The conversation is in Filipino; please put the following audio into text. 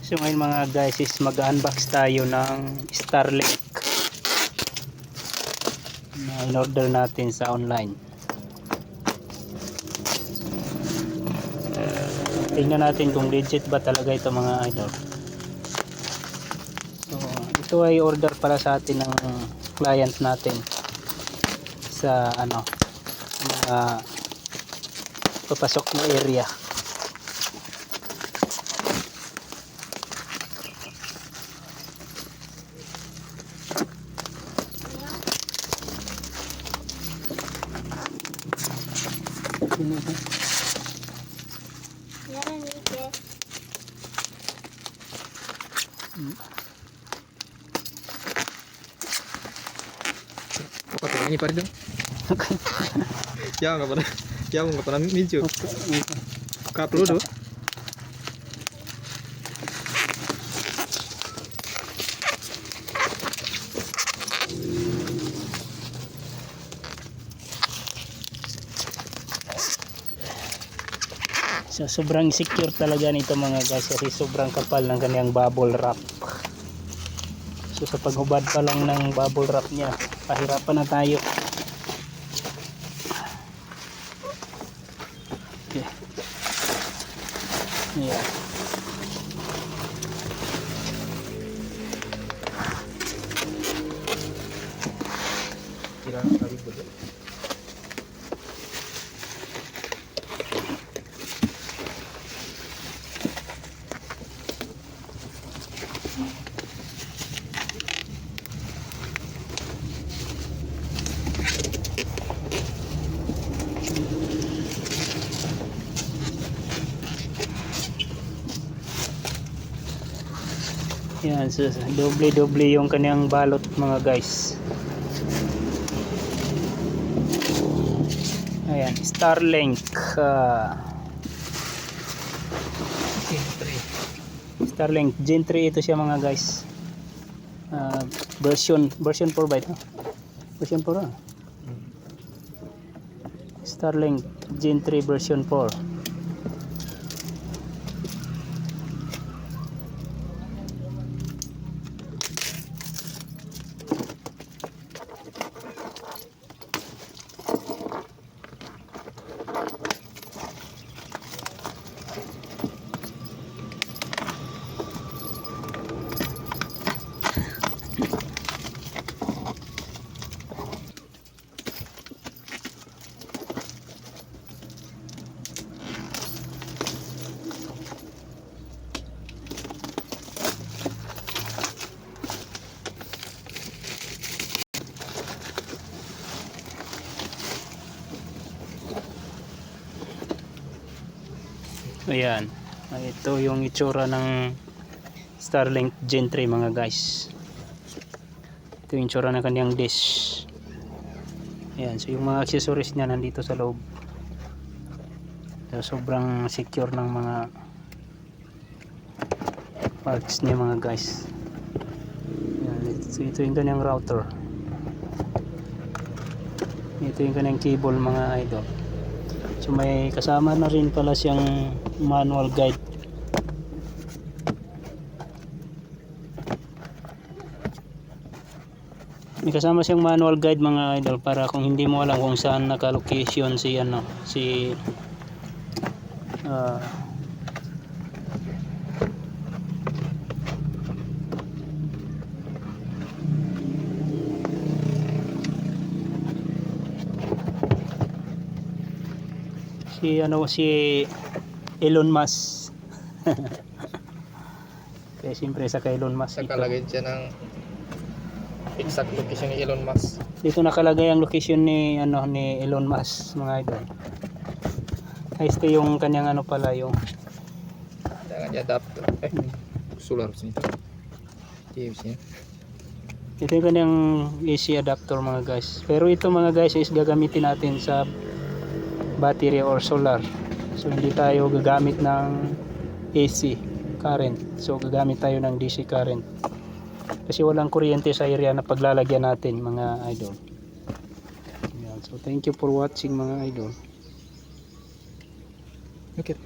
So ngayon mga guys is mag-unbox tayo ng Starlink na in-order natin sa online. Tingnan natin kung legit ba talaga ito mga idol. So ito ay order para sa atin ng client natin sa mga papasok na area. Ini pa rin. Ya nggak pernah mincu. Upload do. So sobrang secure talaga nito mga guys kasi sobrang kapal ng kanyang bubble wrap. So sa paghubad pa lang ng bubble wrap niya, pahirapan na tayo. Okay. Yeah. Kira kali betul. Yan, so doble yung kanyang balot mga guys. Ayan, Starlink Starlink Gen 3 ito siya mga guys. Version 4 ba ito? Version 4 Starlink Gen 3 version 4. Ayan, ito yung itsura ng Starlink Gen 3 mga guys. Ito yung itsura ng kanyang dish. Ayan, so yung mga accessories niya nandito sa loob. So, sobrang secure ng mga parts niya mga guys. Ayan, so ito yung kanyang router. Ito yung kanyang cable mga idol. So may kasama na rin pala siyang manual guide. May kasama siyang manual guide mga idol para kung hindi mo alam kung saan naka-location si si Elon Musk. Kaya siyempre sa kay Elon Musk ito. Nakalagay siya ng exact location ni Elon Musk. Dito nakalagay ang location ni Elon Musk mga idol. Ay ito yung kanyang pala yung Jangan adapter. Solar sini. Iya. ito yung kanyang AC adapter mga guys. Pero ito mga guys is gagamitin natin sa battery or solar. So hindi tayo gagamit ng AC current. So gagamit tayo ng DC current. Kasi walang kuryente sa area na paglalagyan natin mga idol. Ayan. So thank you for watching mga idol. Okay.